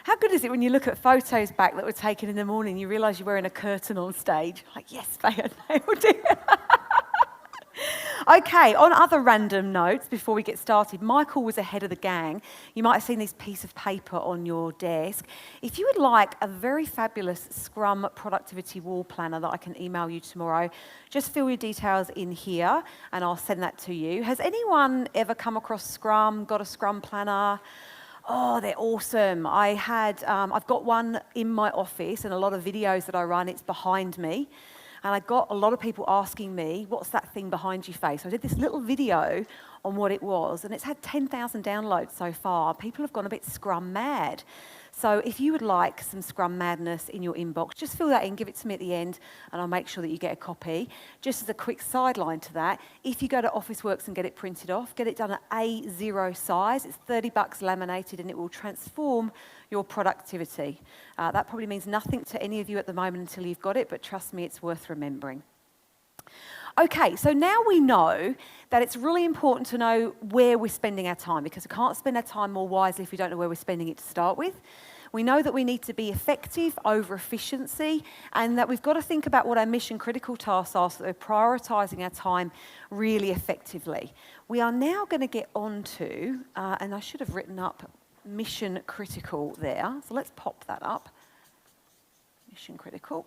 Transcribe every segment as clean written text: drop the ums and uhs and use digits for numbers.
How good is it when you look at photos back that were taken in the morning, you realise you're wearing a curtain on stage? Like, yes, Faye, I nailed it. Okay, on other random notes, before we get started, Michael was ahead of the gang. You might have seen this piece of paper on your desk. If you would like a very fabulous Scrum productivity wall planner that I can email you tomorrow, just fill your details in here and I'll send that to you. Has anyone ever come across Scrum, got a Scrum planner? Oh, they're awesome. I've got one in my office, and a lot of videos that I run, it's behind me. And I got a lot of people asking me, what's that thing behind you, Faye? So I did this little video on what it was, and it's had 10,000 downloads so far. People have gone a bit Scrum mad. So if you would like some Scrum madness in your inbox, just fill that in, give it to me at the end, and I'll make sure that you get a copy. Just as a quick sideline to that, if you go to Officeworks and get it printed off, get it done at A0 size. It's $30 laminated, and it will transform your productivity. That probably means nothing to any of you at the moment until you've got it, but trust me, it's worth remembering. Okay, so now we know that it's really important to know where we're spending our time, because we can't spend our time more wisely if we don't know where we're spending it to start with. We know that we need to be effective over efficiency, and that we've got to think about what our mission critical tasks are so that we're prioritising our time really effectively. We are now going to get on to, and I should have written up mission critical there, so let's pop that up. Mission critical.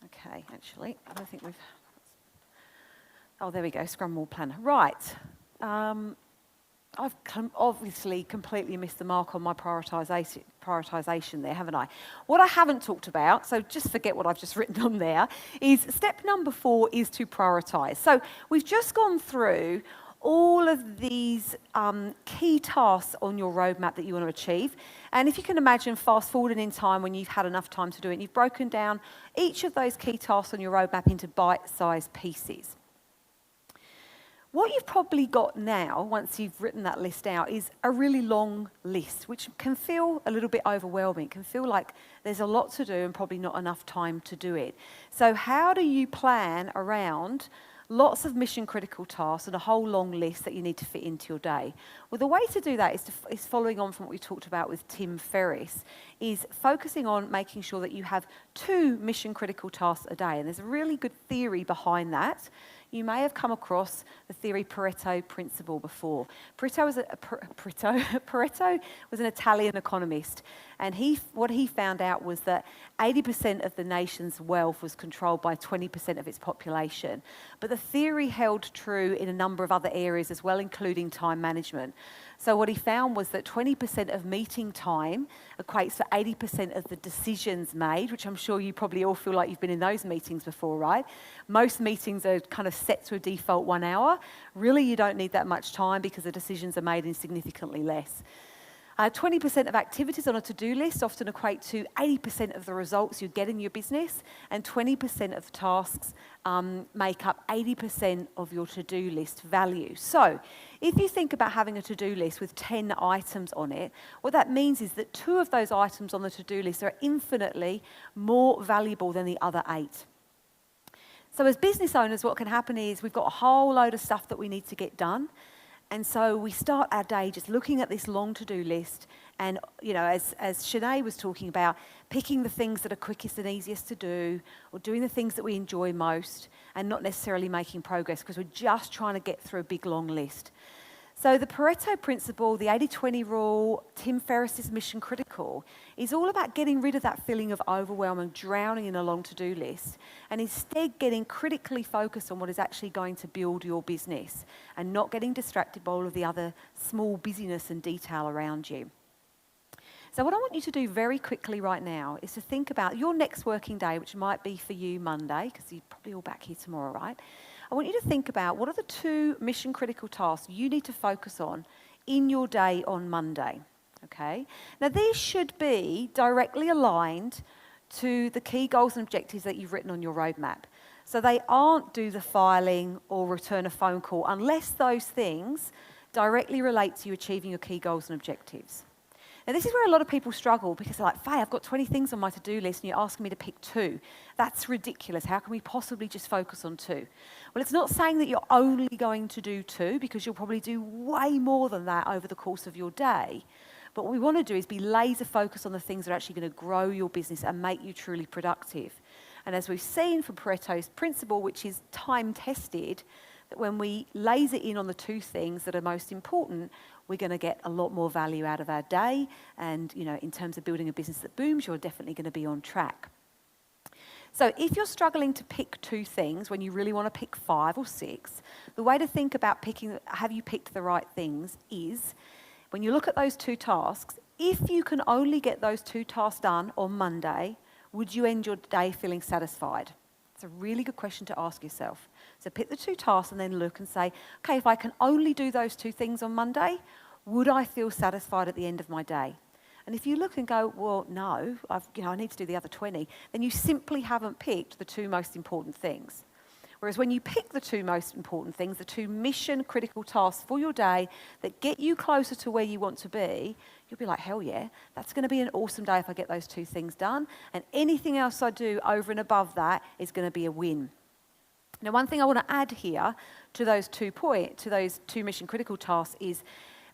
Okay, actually, I don't think we've... Oh, there we go, Scrum Wall Planner. Right. I've obviously completely missed the mark on my prioritisation there, haven't I? What I haven't talked about, so just forget what I've just written on there, is step number 4 is to prioritise. So we've just gone through all of these key tasks on your roadmap that you want to achieve. And if you can imagine fast forwarding in time when you've had enough time to do it, and you've broken down each of those key tasks on your roadmap into bite-sized pieces. What you've probably got now, once you've written that list out, is a really long list, which can feel a little bit overwhelming. It can feel like there's a lot to do and probably not enough time to do it. So how do you plan around lots of mission critical tasks and a whole long list that you need to fit into your day? Well, the way to do that is following on from what we talked about with Tim Ferriss, is focusing on making sure that you have 2 mission critical tasks a day. And there's a really good theory behind that. You may have come across the theory Pareto principle before. Pareto was an Italian economist, and what he found out was that 80% of the nation's wealth was controlled by 20% of its population. But the theory held true in a number of other areas as well, including time management. So what he found was that 20% of meeting time equates to 80% of the decisions made, which I'm sure you probably all feel like you've been in those meetings before, right? Most meetings are kind of set to a default 1 hour. Really, you don't need that much time because the decisions are made in significantly less. 20% of activities on a to-do list often equate to 80% of the results you get in your business, and 20% of tasks make up 80% of your to-do list value. So if you think about having a to-do list with 10 items on it, what that means is that 2 of those items on the to-do list are infinitely more valuable than the other 8. So as business owners, what can happen is we've got a whole load of stuff that we need to get done. And so we start our day just looking at this long to-do list and, you know, as Shanae was talking about, picking the things that are quickest and easiest to do, or doing the things that we enjoy most, and not necessarily making progress because we're just trying to get through a big long list. So the Pareto principle, the 80-20 rule, Tim Ferriss's mission critical, is all about getting rid of that feeling of overwhelm and drowning in a long to-do list, and instead getting critically focused on what is actually going to build your business and not getting distracted by all of the other small busyness and detail around you. So what I want you to do very quickly right now is to think about your next working day, which might be for you Monday, because you're probably all back here tomorrow, right? I want you to think about what are the 2 mission critical tasks you need to focus on in your day on Monday, okay? Now these should be directly aligned to the key goals and objectives that you've written on your roadmap. So they aren't do the filing or return a phone call unless those things directly relate to you achieving your key goals and objectives. Now, this is where a lot of people struggle because they're like, Faye, I've got 20 things on my to-do list and you're asking me to pick 2. That's ridiculous. How can we possibly just focus on 2? Well, it's not saying that you're only going to do 2 because you'll probably do way more than that over the course of your day. But what we want to do is be laser focused on the things that are actually going to grow your business and make you truly productive. And as we've seen from Pareto's principle, which is time tested, that when we laser in on the 2 things that are most important, we're going to get a lot more value out of our day. And, in terms of building a business that booms, you're definitely going to be on track. So if you're struggling to pick 2 things when you really want to pick 5 or 6, the way to think about picking, have you picked the right things, is when you look at those 2 tasks, if you can only get those 2 tasks done on Monday, would you end your day feeling satisfied? It's a really good question to ask yourself. So pick the 2 tasks and then look and say, okay, if I can only do those 2 things on Monday, would I feel satisfied at the end of my day? And if you look and go, well, no, I need to do the other 20, then you simply haven't picked the 2 most important things. Whereas when you pick the 2 most important things, the 2 mission critical tasks for your day that get you closer to where you want to be, you'll be like, hell yeah, that's going to be an awesome day if I get those 2 things done. And anything else I do over and above that is going to be a win. Now, one thing I want to add here to those 2 mission critical tasks is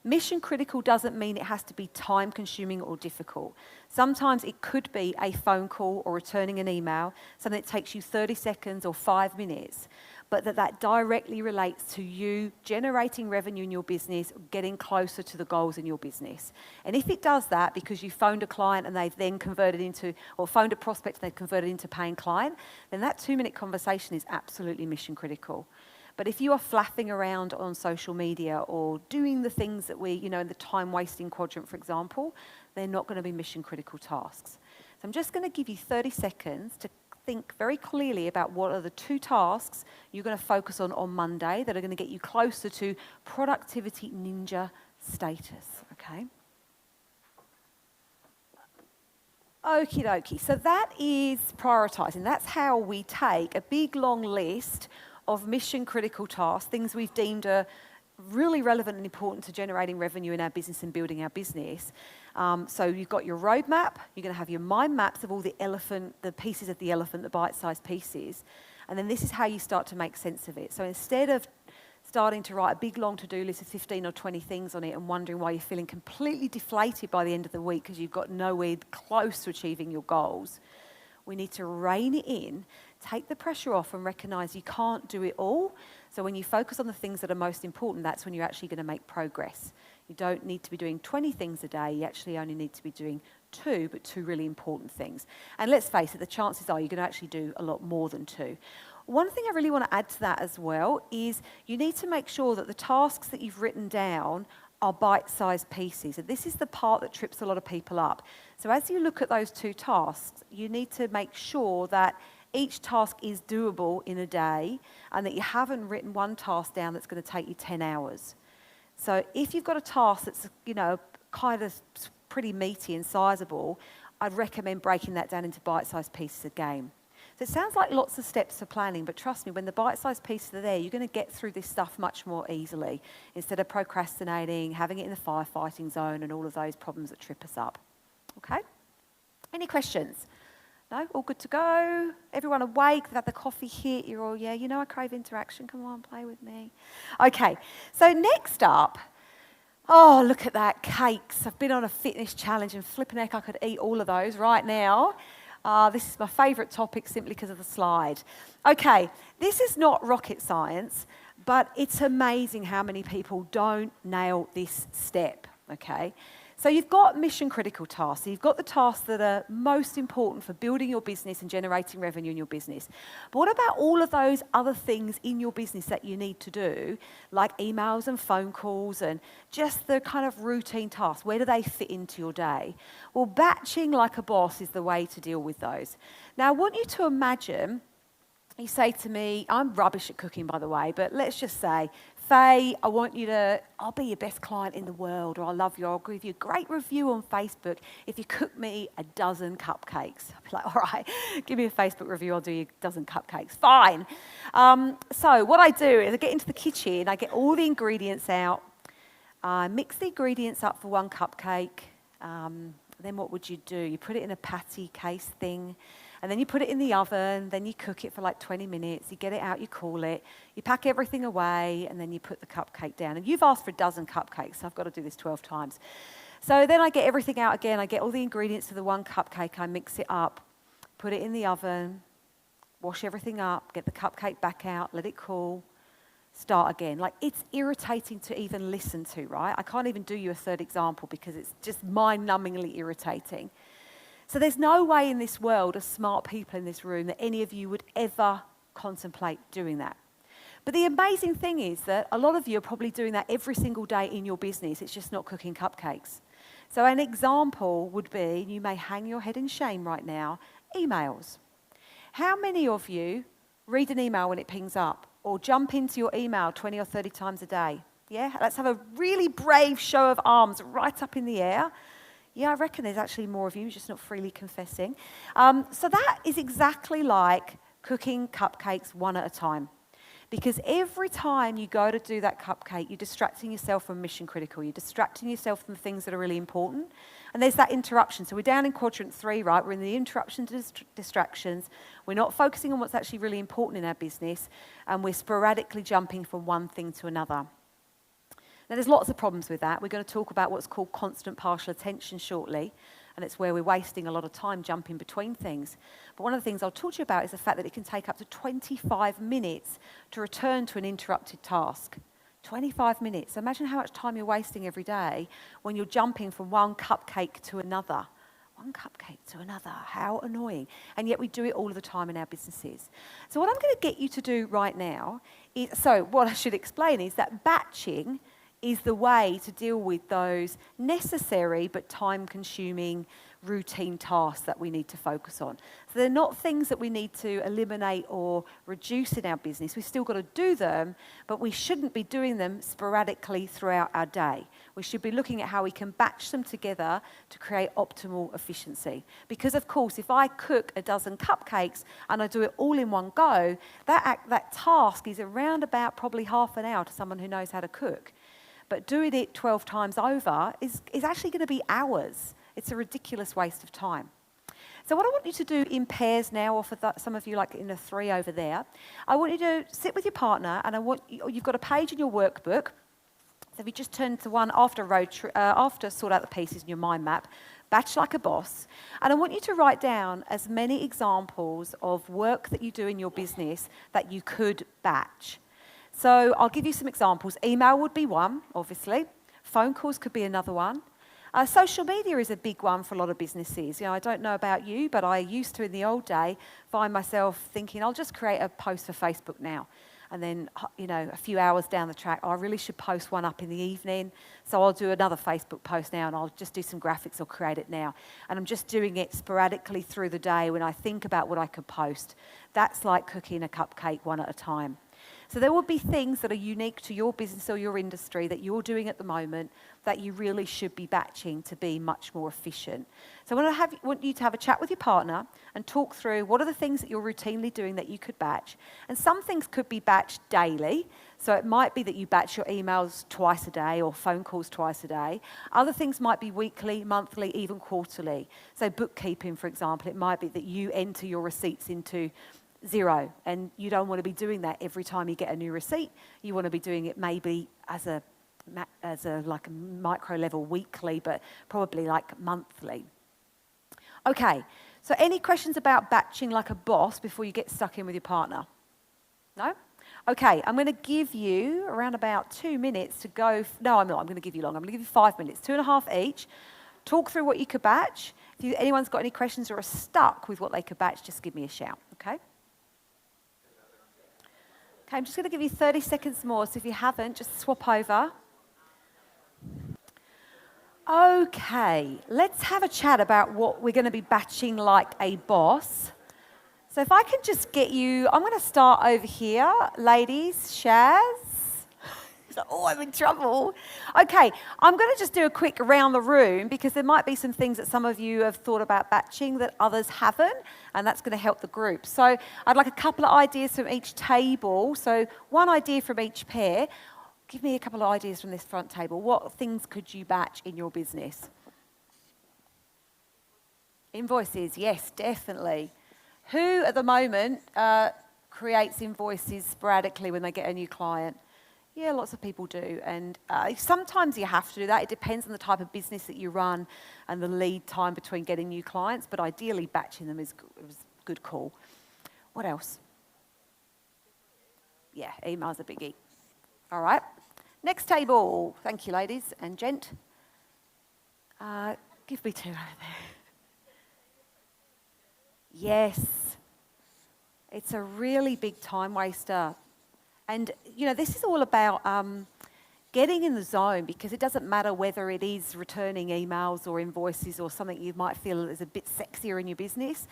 mission critical doesn't mean it has to be time consuming or difficult. Sometimes it could be a phone call or returning an email, something that takes you 30 seconds or 5 minutes, but that directly relates to you generating revenue in your business, getting closer to the goals in your business. And if it does that because you phoned a client and they've then converted into, or phoned a prospect and they've converted into paying client, then that 2-minute conversation is absolutely mission critical. But if you are flapping around on social media or doing the things that we, in the time wasting quadrant, for example, they're not going to be mission critical tasks. So I'm just going to give you 30 seconds to think very clearly about what are the 2 tasks you're going to focus on Monday that are going to get you closer to productivity ninja status, okay? Okie dokie. So that is prioritising. That's how we take a big long list of mission critical tasks, things we've deemed are really relevant and important to generating revenue in our business and building our business. So you've got your roadmap, you're going to have your mind maps of all the pieces of the elephant, the bite-sized pieces. And then this is how you start to make sense of it. So instead of starting to write a big long to-do list of 15 or 20 things on it and wondering why you're feeling completely deflated by the end of the week because you've got nowhere close to achieving your goals, we need to rein it in, take the pressure off and recognise you can't do it all. So when you focus on the things that are most important, that's when you're actually going to make progress. You don't need to be doing 20 things a day. You actually only need to be doing 2, but 2 really important things. And let's face it, the chances are you're going to actually do a lot more than 2. One thing I really want to add to that as well is you need to make sure that the tasks that you've written down are bite-sized pieces. And this is the part that trips a lot of people up. So as you look at those 2 tasks, you need to make sure that each task is doable in a day and that you haven't written one task down that's going to take you 10 hours. So if you've got a task that's, kind of pretty meaty and sizable, I'd recommend breaking that down into bite-sized pieces again. So it sounds like lots of steps for planning, but trust me, when the bite-sized pieces are there, you're going to get through this stuff much more easily instead of procrastinating, having it in the firefighting zone and all of those problems that trip us up. Okay? Any questions? No? All good to go? Everyone awake? They've had the coffee hit? You're all, yeah, I crave interaction. Come on, play with me. Okay, so next up, oh, look at that, cakes. I've been on a fitness challenge and flipping heck, I could eat all of those right now. This is my favourite topic simply because of the slide. Okay, this is not rocket science, but it's amazing how many people don't nail this step, okay? So you've got mission critical tasks. So you've got the tasks that are most important for building your business and generating revenue in your business. But what about all of those other things in your business that you need to do, like emails and phone calls and just the kind of routine tasks? Where do they fit into your day? Well, batching like a boss is the way to deal with those. Now, I want you to imagine, you say to me, I'm rubbish at cooking, by the way, but let's just say, Faye, I'll be your best client in the world, or I love you, I'll give you a great review on Facebook if you cook me a dozen cupcakes. I'll be like, all right, give me a Facebook review, I'll do you a dozen cupcakes. Fine. So what I do is I get into the kitchen, I get all the ingredients out, I mix the ingredients up for one cupcake, Then what would you do? You put it in a patty case thing, and then you put it in the oven, then you cook it for like 20 minutes, you get it out, you cool it, you pack everything away, and then you put the cupcake down. And you've asked for a dozen cupcakes, so I've got to do this 12 times. So then I get everything out again, I get all the ingredients to the one cupcake, I mix it up, put it in the oven, wash everything up, get the cupcake back out, let it cool, start again. Like, it's irritating to even listen to, right? I can't even do you a third example because it's just mind-numbingly irritating. So there's no way in this world, as smart people in this room, that any of you would ever contemplate doing that. But the amazing thing is that a lot of you are probably doing that every single day in your business. It's just not cooking cupcakes. So an example would be, you may hang your head in shame right now, emails. How many of you read an email when it pings up or jump into your email 20 or 30 times a day? Yeah, let's have a really brave show of arms right up in the air. Yeah, I reckon there's actually more of you, just not freely confessing. So that is exactly like cooking cupcakes one at a time. Because every time you go to do that cupcake, you're distracting yourself from mission critical. You're distracting yourself from things that are really important. And there's that interruption. So we're down in quadrant 3, right? We're in the interruption to distractions. We're not focusing on what's actually really important in our business. And we're sporadically jumping from one thing to another. Now, there's lots of problems with that. We're going to talk about what's called constant partial attention shortly. And it's where we're wasting a lot of time jumping between things. But one of the things I'll talk to you about is the fact that it can take up to 25 minutes to return to an interrupted task. 25 minutes. So imagine how much time you're wasting every day when you're jumping from one cupcake to another. One cupcake to another. How annoying. And yet we do it all of the time in our businesses. So what I'm going to get you to do right now is, so what I should explain is that batching is the way to deal with those necessary but time-consuming routine tasks that we need to focus on. So they're not things that we need to eliminate or reduce in our business. We've still got to do them, but we shouldn't be doing them sporadically throughout our day. We should be looking at how we can batch them together to create optimal efficiency. Because, of course, if I cook a dozen cupcakes and I do it all in one go, that task is around about probably half an hour to someone who knows how to cook. But doing it 12 times over is actually going to be hours. It's a ridiculous waste of time. So what I want you to do in pairs now, or for some of you like in a 3 over there, I want you to sit with your partner, and you've got a page in your workbook. So if you just turn to one after sort out the pieces in your mind map, batch like a boss. And I want you to write down as many examples of work that you do in your business that you could batch. So I'll give you some examples. Email would be one, obviously. Phone calls could be another one. Social media is a big one for a lot of businesses. I don't know about you, but I used to, in the old day, find myself thinking, I'll just create a post for Facebook now. And then, a few hours down the track, I really should post one up in the evening. So I'll do another Facebook post now, and I'll just do some graphics or create it now. And I'm just doing it sporadically through the day when I think about what I could post. That's like cooking a cupcake one at a time. So there will be things that are unique to your business or your industry that you're doing at the moment that you really should be batching to be much more efficient. So I want you to have a chat with your partner and talk through what are the things that you're routinely doing that you could batch. And some things could be batched daily. So it might be that you batch your emails twice a day or phone calls twice a day. Other things might be weekly, monthly, even quarterly. So bookkeeping, for example, it might be that you enter your receipts into Xero, and you don't want to be doing that every time you get a new receipt. You want to be doing it maybe as a like a micro level weekly, but probably like monthly. Okay, so any questions about batching like a boss before you get stuck in with your partner? No? Okay, I'm going to give you around about 2 minutes to go. No, I'm not. I'm going to give you long. I'm going to give you 5 minutes, 2.5 each. Talk through what you could batch. If anyone's got any questions or are stuck with what they could batch, just give me a shout, okay? Okay, I'm just going to give you 30 seconds more, so if you haven't, just swap over. Okay, let's have a chat about what we're going to be batching like a boss. So if I can just get you, I'm going to start over here. Ladies, Shaz. Oh, I'm in trouble. Okay, I'm going to just do a quick around the room because there might be some things that some of you have thought about batching that others haven't, and that's going to help the group. So I'd like a couple of ideas from each table. So one idea from each pair. Give me a couple of ideas from this front table. What things could you batch in your business? Invoices, yes, definitely. Who at the moment creates invoices sporadically when they get a new client? Yeah, lots of people do. And sometimes you have to do that. It depends on the type of business that you run and the lead time between getting new clients. But ideally, batching them is a good call. What else? Yeah, email's a biggie. All right. Next table. Thank you, ladies and gent. Give me two over there. Yes. It's a really big time waster. And, this is all about getting in the zone, because it doesn't matter whether it is returning emails or invoices or something you might feel is a bit sexier in your business.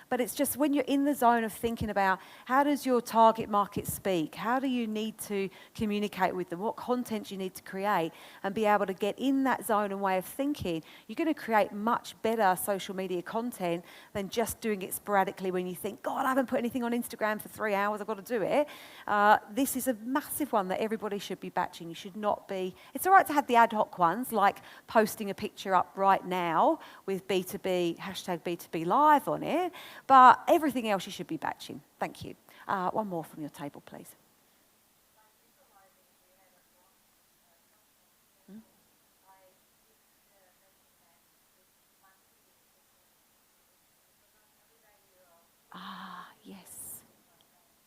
But it's just when you're in the zone of thinking about how does your target market speak? How do you need to communicate with them? What content you need to create, and be able to get in that zone and way of thinking, you're going to create much better social media content than just doing it sporadically when you think, God, I haven't put anything on Instagram for 3 hours, I've got to do it. This is a massive one that everybody should be batching. You should not be, it's all right to have the ad hoc ones, like posting a picture up right now with B2B, hashtag B2B live on it. But everything else you should be batching. Thank you. One more from your table, please. Hmm? Yes.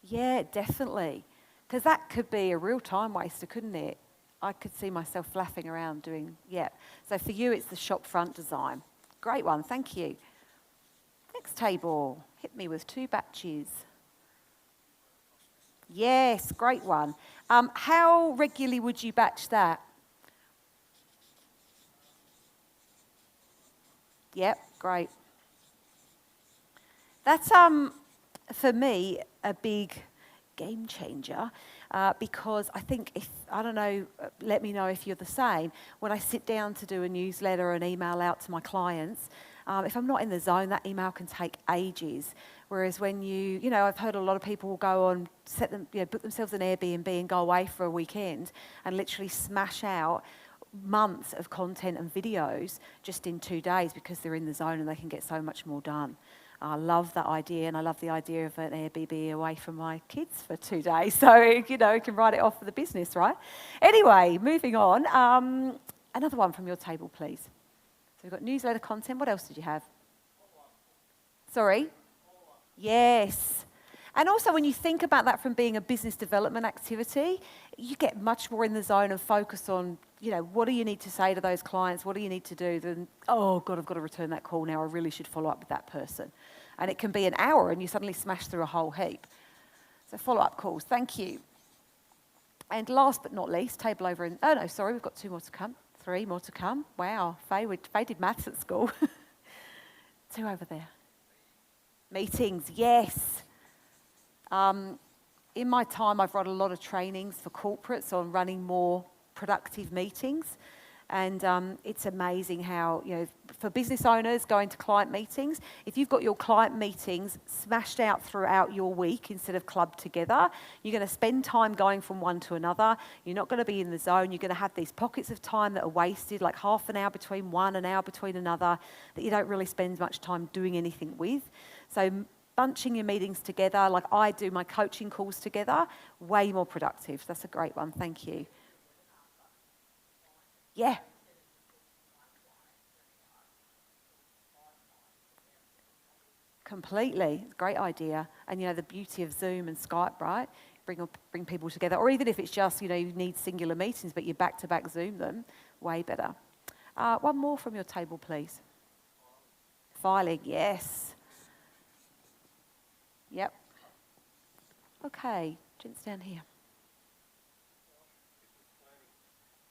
Yeah, definitely. Because that could be a real time waster, couldn't it? I could see myself flapping around doing, yeah. So for you, it's the shop front design. Great one, thank you. Next table, hit me with 2 batches. Yes, great one. How regularly would you batch that? Yep, great. That's, for me, a big game changer, because I think I don't know, let me know if you're the same. When I sit down to do a newsletter or an email out to my clients, if I'm not in the zone, that email can take ages. Whereas when I've heard a lot of people will go on, book themselves an Airbnb and go away for a weekend and literally smash out months of content and videos just in 2 days, because they're in the zone and they can get so much more done. I love that idea, and I love the idea of an Airbnb away from my kids for 2 days, so you can write it off for the business, right? Anyway, moving on. Another one from your table, please. So we've got newsletter content. What else did you have? Sorry? Yes. And also, when you think about that from being a business development activity, you get much more in the zone and focus on, what do you need to say to those clients? What do you need to do? Then, oh, God, I've got to return that call now. I really should follow up with that person. And it can be an hour and you suddenly smash through a whole heap. So follow-up calls. Thank you. And last but not least, table over in... Oh, no, sorry, we've got 2 more to come. 3 more to come. Wow, Faye did maths at school. 2 over there. Meetings, yes. In my time, I've run a lot of trainings for corporates on running more productive meetings. And it's amazing how, for business owners going to client meetings, if you've got your client meetings smashed out throughout your week instead of clubbed together, you're going to spend time going from one to another. You're not going to be in the zone. You're going to have these pockets of time that are wasted, like half an hour between one, an hour between another, that you don't really spend much time doing anything with. So bunching your meetings together, like I do my coaching calls together, way more productive. That's a great one. Thank you. Yeah. Completely. Great idea. And the beauty of Zoom and Skype, right? Bring people together. Or even if it's just, you need singular meetings, but you back-to-back Zoom them, way better. One more from your table, please. Filing, yes. Yep. Okay, gents down here.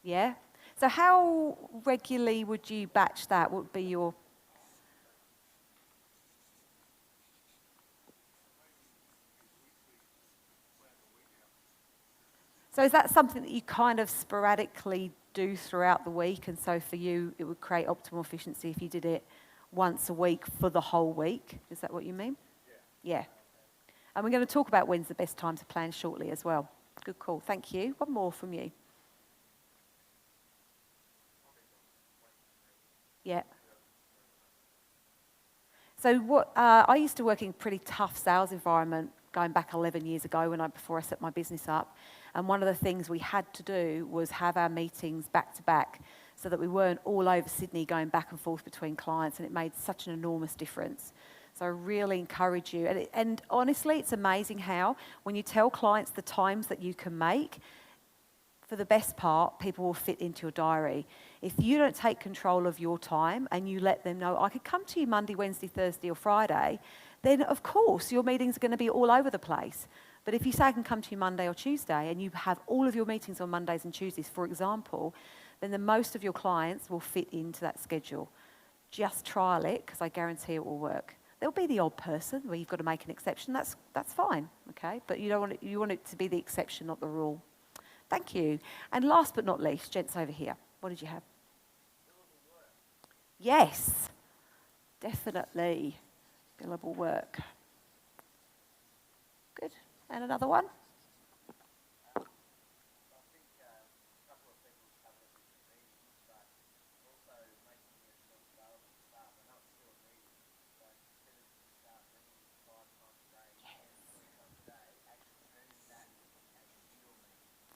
Yeah? So how regularly would you batch that? What would be your... So is that something that you kind of sporadically do throughout the week? And so for you, it would create optimal efficiency if you did it once a week for the whole week? Is that what you mean? Yeah. And we're going to talk about when's the best time to plan shortly as well. Good call. Thank you. One more from you. Yeah. So I used to work in a pretty tough sales environment going back 11 years ago before I set my business up. And one of the things we had to do was have our meetings back to back so that we weren't all over Sydney going back and forth between clients, and it made such an enormous difference. So I really encourage you. And honestly, it's amazing how when you tell clients the times that you can make, for the best part, people will fit into your diary. If you don't take control of your time and you let them know, I could come to you Monday, Wednesday, Thursday or Friday, then of course your meetings are going to be all over the place. But if you say I can come to you Monday or Tuesday and you have all of your meetings on Mondays and Tuesdays, for example, then the most of your clients will fit into that schedule. Just trial it, because I guarantee it will work. There'll be the odd person where you've got to make an exception. That's fine, okay? But you want it to be the exception, not the rule. Thank you. And last but not least, gents over here. What did you have? Yes, definitely. Billable work. Good. And another one?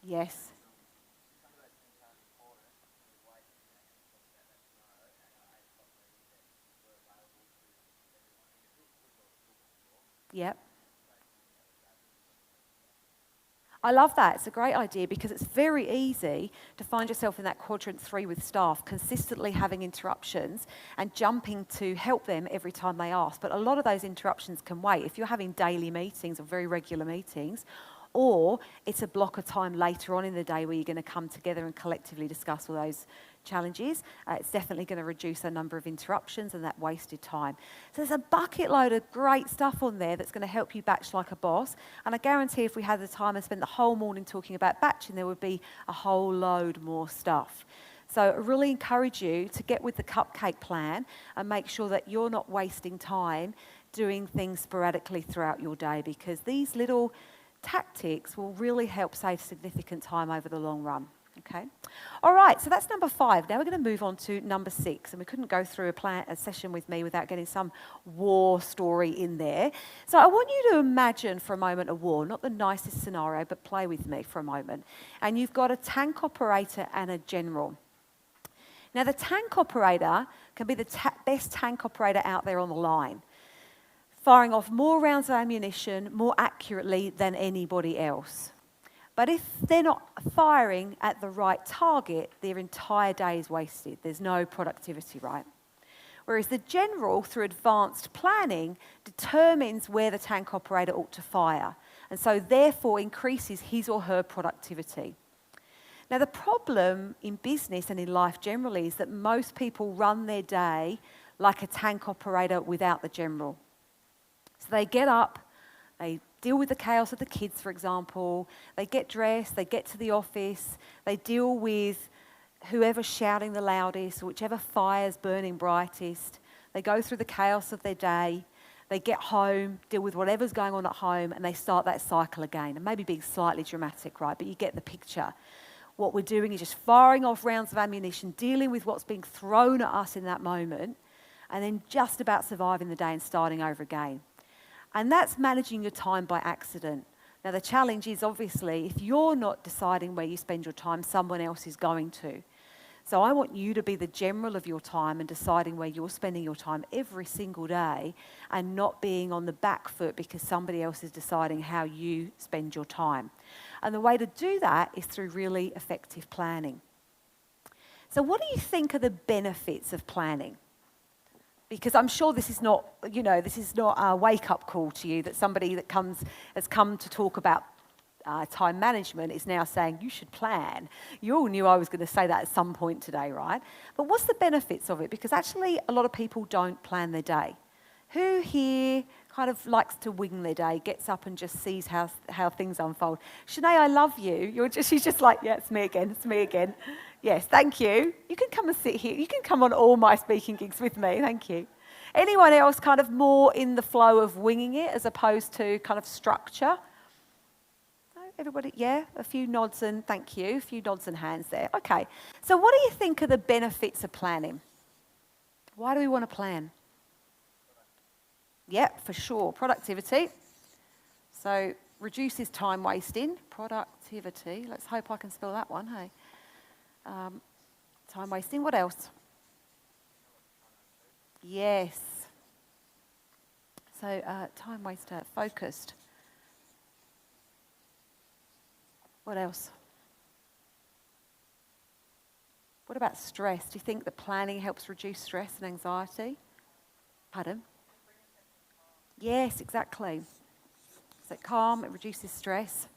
Yes. Yep. I love that. It's a great idea because it's very easy to find yourself in that quadrant 3 with staff, consistently having interruptions and jumping to help them every time they ask. But a lot of those interruptions can wait. If you're having daily meetings or very regular meetings, or it's a block of time later on in the day where you're going to come together and collectively discuss all those challenges, it's definitely going to reduce the number of interruptions and that wasted time. So there's a bucket load of great stuff on there that's going to help you batch like a boss. And I guarantee if we had the time and spent the whole morning talking about batching, there would be a whole load more stuff. So I really encourage you to get with the cupcake plan and make sure that you're not wasting time doing things sporadically throughout your day, because these little tactics will really help save significant time over the long run. Okay. All right, so that's number 5. Now we're going to move on to number 6, and we couldn't go through a session with me without getting some war story in there. So I want you to imagine for a moment a war, not the nicest scenario, but play with me for a moment. And you've got a tank operator and a general. Now the tank operator can be the best tank operator out there on the line, firing off more rounds of ammunition more accurately than anybody else. But if they're not firing at the right target, their entire day is wasted. There's no productivity, right? Whereas the general, through advanced planning, determines where the tank operator ought to fire, and so therefore increases his or her productivity. Now the problem in business and in life generally is that most people run their day like a tank operator without the general. So they get up, they deal with the chaos of the kids, for example, they get dressed, they get to the office, they deal with whoever's shouting the loudest, whichever fire's burning brightest, they go through the chaos of their day, they get home, deal with whatever's going on at home, and they start that cycle again. And maybe being slightly dramatic, right, but you get the picture. What we're doing is just firing off rounds of ammunition, dealing with what's being thrown at us in that moment, and then just about surviving the day and starting over again. And that's managing your time by accident. Now, the challenge is obviously if you're not deciding where you spend your time, someone else is going to. So I want you to be the general of your time and deciding where you're spending your time every single day and not being on the back foot because somebody else is deciding how you spend your time. And the way to do that is through really effective planning. So what do you think are the benefits of planning? Because I'm sure this is not a wake-up call to you that somebody that has come to talk about time management is now saying, you should plan. You all knew I was going to say that at some point today, right? But what's the benefits of it? Because actually a lot of people don't plan their day. Who here kind of likes to wing their day, gets up and just sees how things unfold? Shanae, I love you. She's just like, yeah, it's me again. Yes, thank you. You can come and sit here. You can come on all my speaking gigs with me. Thank you. Anyone else kind of more in the flow of winging it as opposed to kind of structure? No, everybody, yeah? A few nods and thank you. A few nods and hands there. Okay. So what do you think are the benefits of planning? Why do we want to plan? Yep, for sure. Productivity. So reduces time wasting. Productivity. Let's hope I can spell that one, hey? Time wasting. What else? Yes. So time waster. Focused. What else? What about stress? Do you think that planning helps reduce stress and anxiety? Pardon? Yes, exactly. So calm, it reduces stress.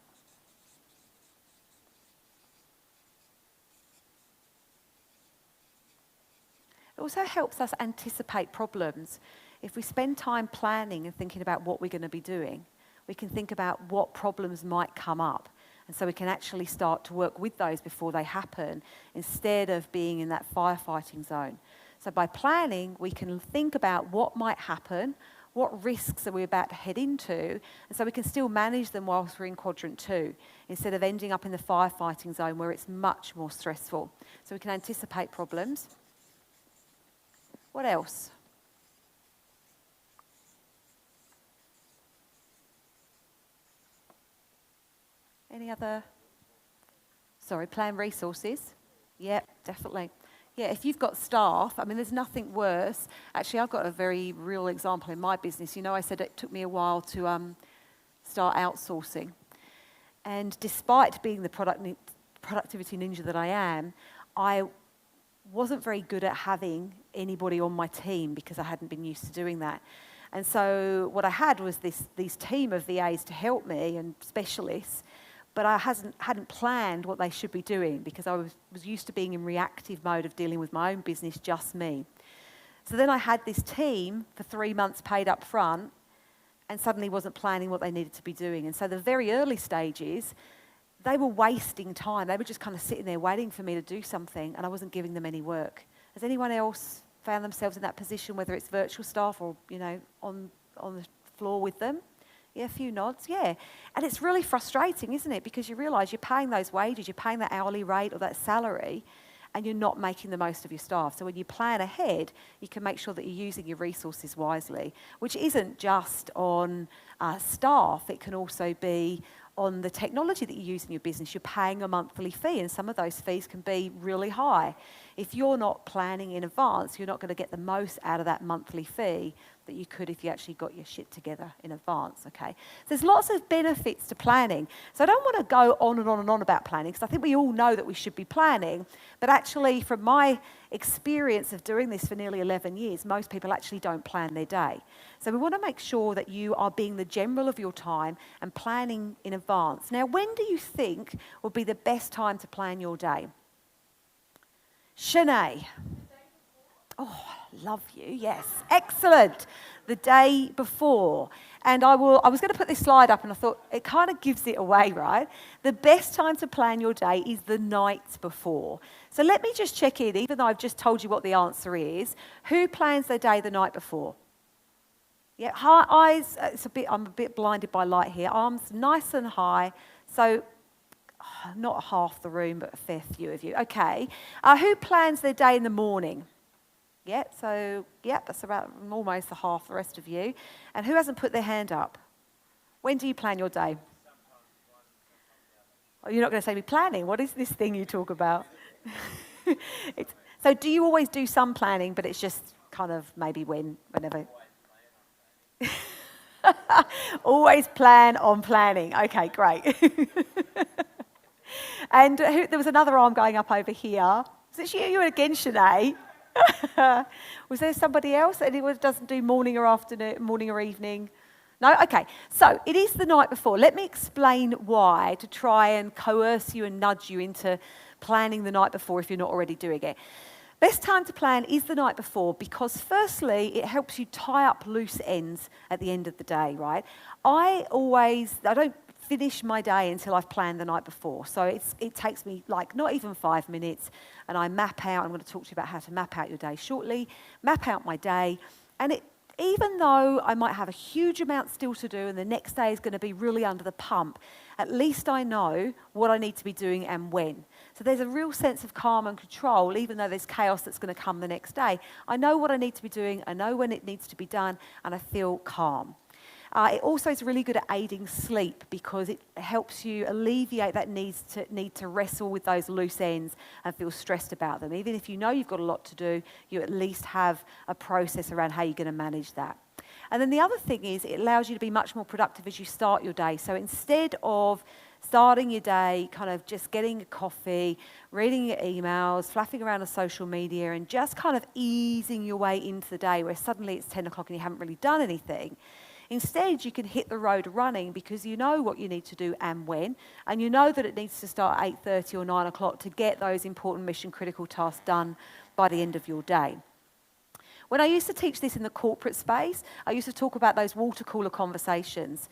It also helps us anticipate problems. If we spend time planning and thinking about what we're going to be doing, we can think about what problems might come up. And so we can actually start to work with those before they happen instead of being in that firefighting zone. So by planning, we can think about what might happen, what risks are we about to head into, and so we can still manage them whilst we're in quadrant 2, instead of ending up in the firefighting zone where it's much more stressful. So we can anticipate problems. What else? Any other? Sorry, plan resources. Yep, definitely. Yeah, if you've got staff, I mean, there's nothing worse. Actually, I've got a very real example in my business. You know, I said it took me a while to start outsourcing. And despite being the productivity ninja that I am, I wasn't very good at having anybody on my team because I hadn't been used to doing that. And so what I had was these team of VAs to help me and specialists, but I hadn't planned what they should be doing because I was used to being in reactive mode of dealing with my own business, just me. So then I had this team for 3 months paid up front and suddenly wasn't planning what they needed to be doing. And so the very early stages, they were wasting time. They were just kind of sitting there waiting for me to do something and I wasn't giving them any work. Has anyone else found themselves in that position, whether it's virtual staff or, you know, on the floor with them? Yeah, a few nods, yeah. And it's really frustrating, isn't it? Because you realise you're paying those wages, you're paying that hourly rate or that salary, and you're not making the most of your staff. So when you plan ahead, you can make sure that you're using your resources wisely, which isn't just on staff. It can also be on the technology that you use in your business. You're paying a monthly fee, and some of those fees can be really high. If you're not planning in advance, you're not going to get the most out of that monthly fee that you could if you actually got your shit together in advance, okay? So there's lots of benefits to planning. So I don't want to go on and on and on about planning because I think we all know that we should be planning, but actually from my experience of doing this for nearly 11 years, most people actually don't plan their day. So we want to make sure that you are being the general of your time and planning in advance. Now, when do you think would be the best time to plan your day? Shanae. Oh, love you. Yes. Excellent. The day before. And I was going to put this slide up and I thought it kind of gives it away, right? The best time to plan your day is the night before. So let me just check in, even though I've just told you what the answer is. Who plans their day the night before? Yeah, eyes, I'm a bit blinded by light here. Arms nice and high. So not half the room, but a fair few of you. Okay. Who plans their day in the morning? Yeah, so, yeah, that's about almost half the rest of you. And who hasn't put their hand up? When do you plan your day? Oh, you're not going to say me planning. What is this thing you talk about? So do you always do some planning, but it's just kind of maybe whenever? Always plan on planning. Okay, great. And there was another arm going up over here. Was it you again, Shanae? Was there somebody else? Anyone doesn't do morning or afternoon, morning or evening? No? Okay. So it is the night before. Let me explain why to try and coerce you and nudge you into planning the night before if you're not already doing it. Best time to plan is the night before because firstly, it helps you tie up loose ends at the end of the day, right? I don't finish my day until I've planned the night before. So it takes me like not even 5 minutes and I map out, I'm going to talk to you about how to map out your day shortly, map out my day. And even though I might have a huge amount still to do and the next day is going to be really under the pump, at least I know what I need to be doing and when. So there's a real sense of calm and control, even though there's chaos that's going to come the next day. I know what I need to be doing, I know when it needs to be done, and I feel calm. It also is really good at aiding sleep because it helps you alleviate that need to wrestle with those loose ends and feel stressed about them. Even if you know you've got a lot to do, you at least have a process around how you're going to manage that. And then the other thing is it allows you to be much more productive as you start your day. So instead of starting your day kind of just getting a coffee, reading your emails, flapping around on social media and just kind of easing your way into the day where suddenly it's 10 o'clock and you haven't really done anything, instead, you can hit the road running because you know what you need to do and when, and you know that it needs to start at 8:30 or 9 o'clock to get those important mission-critical tasks done by the end of your day. When I used to teach this in the corporate space, I used to talk about those water cooler conversations.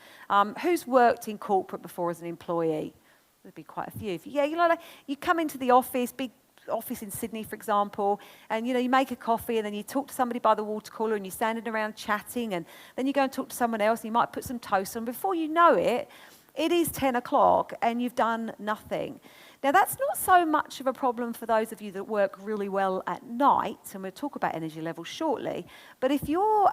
Who's worked in corporate before as an employee? There'd be quite a few. Yeah, like you come into the office, big office in Sydney, for example, and you make a coffee and then you talk to somebody by the water cooler and you're standing around chatting, and then you go and talk to someone else and you might put some toast on. Before you know it, it is 10 o'clock and you've done nothing. Now, that's not so much of a problem for those of you that work really well at night, and we'll talk about energy levels shortly, but if you're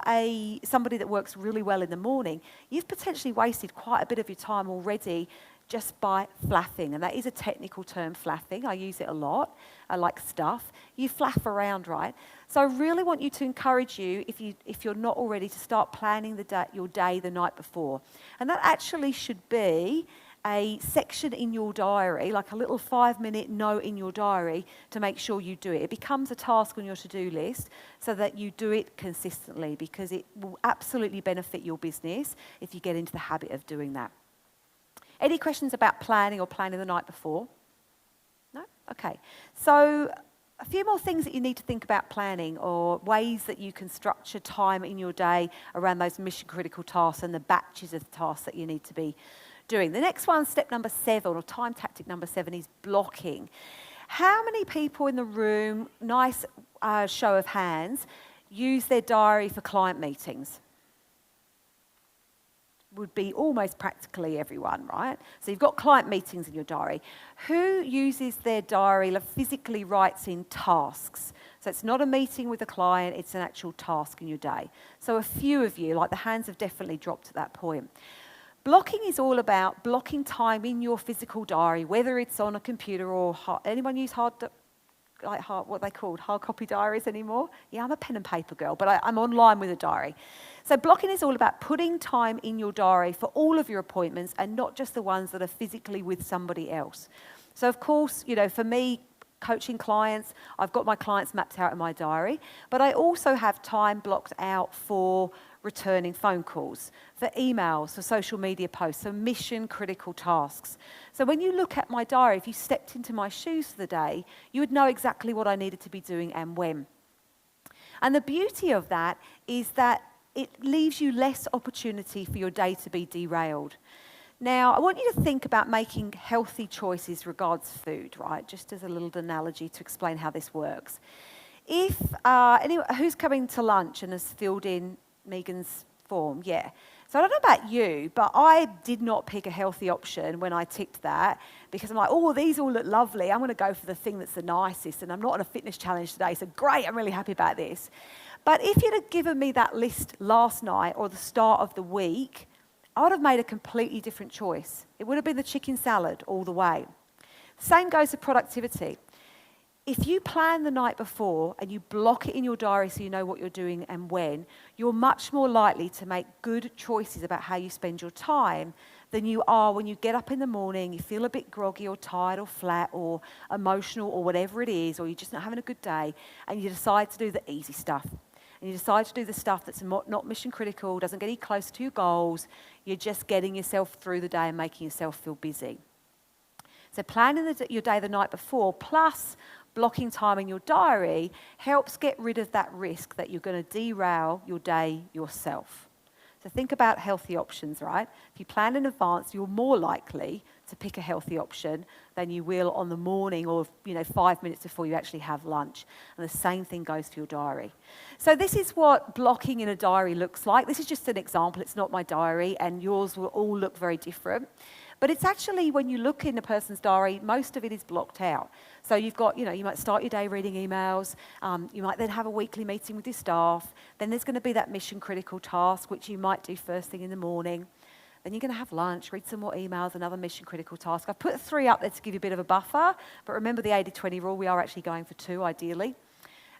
somebody that works really well in the morning, you've potentially wasted quite a bit of your time already just by flapping, and that is a technical term, flapping. I use it a lot. I like stuff. You flap around, right? So I really want you to encourage you, if you're not already, to start planning your day the night before. And that actually should be a section in your diary, like a little 5-minute note in your diary to make sure you do it. It becomes a task on your to-do list so that you do it consistently, because it will absolutely benefit your business if you get into the habit of doing that. Any questions about planning or planning the night before? No? Okay. So a few more things that you need to think about planning, or ways that you can structure time in your day around those mission critical tasks and the batches of tasks that you need to be doing. The next one, step number 7, or time tactic number 7, is blocking. How many people in the room, nice show of hands, use their diary for client meetings? Would be almost practically everyone, right? So you've got client meetings in your diary. Who uses their diary, physically writes in tasks? So it's not a meeting with a client, it's an actual task in your day. So a few of you, like the hands have definitely dropped at that point. Blocking is all about blocking time in your physical diary, whether it's on a computer or anyone use hard copy diaries anymore? Yeah, I'm a pen and paper girl, but I'm online with a diary. So blocking is all about putting time in your diary for all of your appointments and not just the ones that are physically with somebody else. So of course, for me, coaching clients, I've got my clients mapped out in my diary, but I also have time blocked out for returning phone calls, for emails, for social media posts, for mission critical tasks. So when you look at my diary, if you stepped into my shoes for the day, you would know exactly what I needed to be doing and when. And the beauty of that is that it leaves you less opportunity for your day to be derailed. Now, I want you to think about making healthy choices regards food, right? Just as a little analogy to explain how this works. If who's coming to lunch and has filled in Megan's form? Yeah. So I don't know about you, but I did not pick a healthy option when I ticked that, because I'm like, oh, these all look lovely. I'm going to go for the thing that's the nicest, and I'm not on a fitness challenge today, so great, I'm really happy about this. But if you'd have given me that list last night or the start of the week, I would have made a completely different choice. It would have been the chicken salad all the way. Same goes to productivity. If you plan the night before and you block it in your diary so you know what you're doing and when, you're much more likely to make good choices about how you spend your time than you are when you get up in the morning, you feel a bit groggy or tired or flat or emotional or whatever it is, or you're just not having a good day, and you decide to do the easy stuff. And you decide to do the stuff that's not mission critical, doesn't get you close to your goals. You're just getting yourself through the day and making yourself feel busy. So planning your day the night before, plus blocking time in your diary, helps get rid of that risk that you're going to derail your day yourself. So think about healthy options, right? If you plan in advance, you're more likely to pick a healthy option than you will on the morning or 5 minutes before you actually have lunch. And the same thing goes for your diary. So this is what blocking in a diary looks like. This is just an example. It's not my diary, and yours will all look very different. But it's actually, when you look in a person's diary, most of it is blocked out. So you've got, you might start your day reading emails. You might then have a weekly meeting with your staff. Then there's going to be that mission critical task, which you might do first thing in the morning. Then you're going to have lunch, read some more emails, another mission critical task. I've put 3 up there to give you a bit of a buffer, but remember the 80-20 rule, we are actually going for 2 ideally.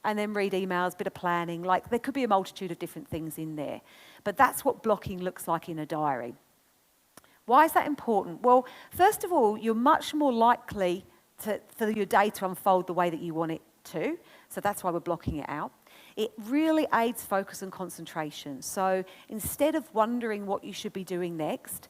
And then read emails, bit of planning, there could be a multitude of different things in there. But that's what blocking looks like in a diary. Why is that important? Well, first of all, you're much more likely for your day to unfold the way that you want it to. So that's why we're blocking it out. It really aids focus and concentration. So instead of wondering what you should be doing next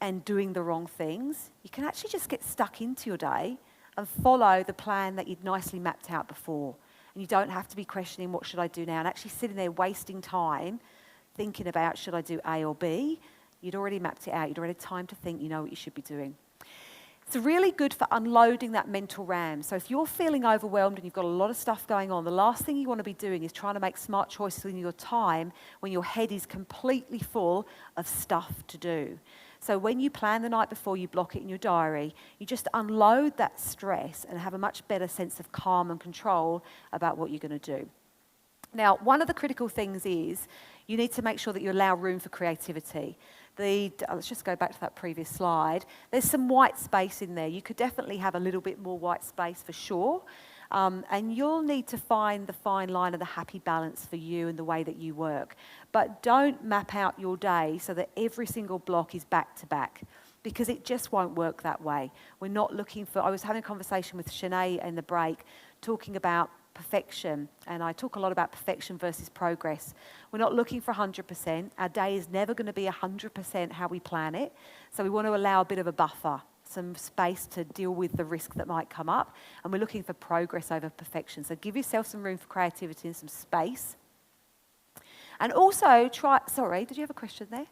and doing the wrong things, you can actually just get stuck into your day and follow the plan that you'd nicely mapped out before. And you don't have to be questioning, what should I do now? And actually sitting there wasting time thinking about, should I do A or B? You'd already mapped it out. You'd already had time to think, you know what you should be doing. It's really good for unloading that mental RAM. So if you're feeling overwhelmed and you've got a lot of stuff going on, the last thing you want to be doing is trying to make smart choices in your time when your head is completely full of stuff to do. So when you plan the night before, you block it in your diary, you just unload that stress and have a much better sense of calm and control about what you're going to do. Now, one of the critical things is you need to make sure that you allow room for creativity. Let's just go back to that previous slide. There's some white space in there. You could definitely have a little bit more white space for sure. And you'll need to find the fine line of the happy balance for you and the way that you work. But don't map out your day so that every single block is back to back, because it just won't work that way. We're not looking for... I was having a conversation with Shanae in the break talking about perfection, and I talk a lot about perfection versus progress. We're not looking for 100%. Our day is never going to be 100% how we plan it, so we want to allow a bit of a buffer, some space to deal with the risk that might come up, and we're looking for progress over perfection. So give yourself some room for creativity and some space. And also try... Sorry, did you have a question there?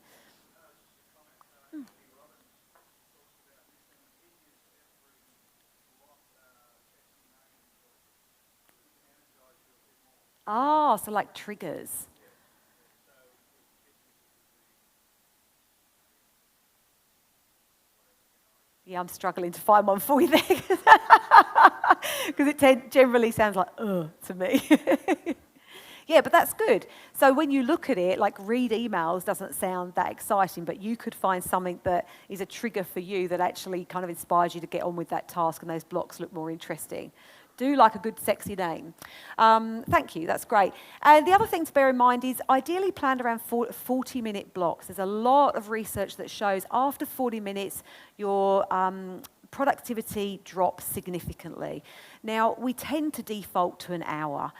Oh, so like triggers. Yeah, I'm struggling to find one for you there because it generally sounds like, ugh, to me. Yeah, but that's good. So when you look at it, like read emails doesn't sound that exciting, but you could find something that is a trigger for you that actually kind of inspires you to get on with that task and those blocks look more interesting. Do like a good sexy name. Thank you, that's great. And the other thing to bear in mind is ideally planned around 40-minute blocks. There's a lot of research that shows after 40 minutes your productivity drops significantly. Now, we tend to default to an hour.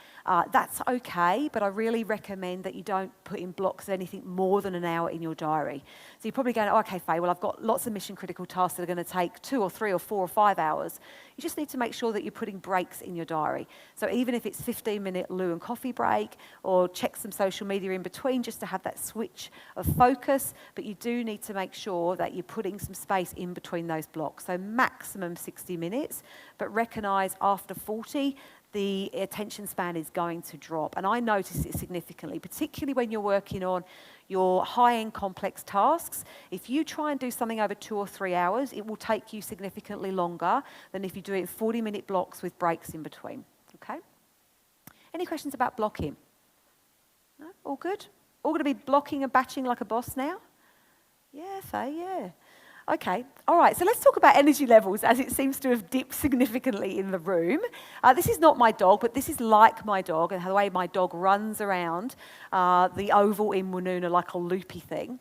That's okay, but I really recommend that you don't put in blocks of anything more than an hour in your diary. So you're probably going, oh, okay, Faye, well, I've got lots of mission critical tasks that are going to take 2 or 3 or 4 or 5 hours. You just need to make sure that you're putting breaks in your diary. So even if it's 15-minute loo and coffee break, or check some social media in between just to have that switch of focus, but you do need to make sure that you're putting some space in between those blocks. So maximum 60 minutes, but recognise after 40, the attention span is going to drop. And I notice it significantly, particularly when you're working on your high-end complex tasks. If you try and do something over 2 or 3 hours, it will take you significantly longer than if you do it in 40-minute blocks with breaks in between. Okay? Any questions about blocking? No? All good? All going to be blocking and batching like a boss now? Yeah, Faye, yeah. Okay, all right, so let's talk about energy levels, as it seems to have dipped significantly in the room. This is not my dog, but this is like my dog and the way my dog runs around the oval in Woonona like a loopy thing.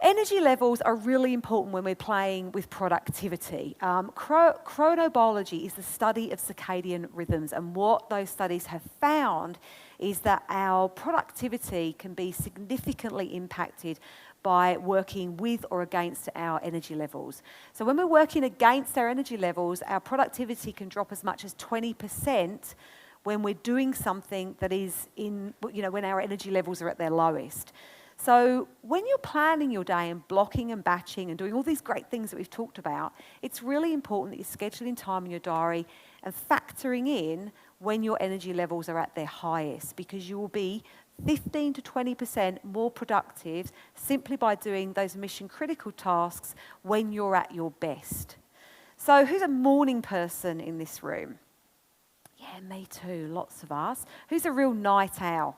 Energy levels are really important when we're playing with productivity. Chronobiology is the study of circadian rhythms, and what those studies have found is that our productivity can be significantly impacted by working with or against our energy levels. So when we're working against our energy levels, our productivity can drop as much as 20% when we're doing something that is when our energy levels are at their lowest. So when you're planning your day and blocking and batching and doing all these great things that we've talked about, it's really important that you're scheduling time in your diary and factoring in when your energy levels are at their highest, because you will be 15 to 20% more productive simply by doing those mission critical tasks when you're at your best. So who's a morning person in this room? Yeah, me too, lots of us. Who's a real night owl?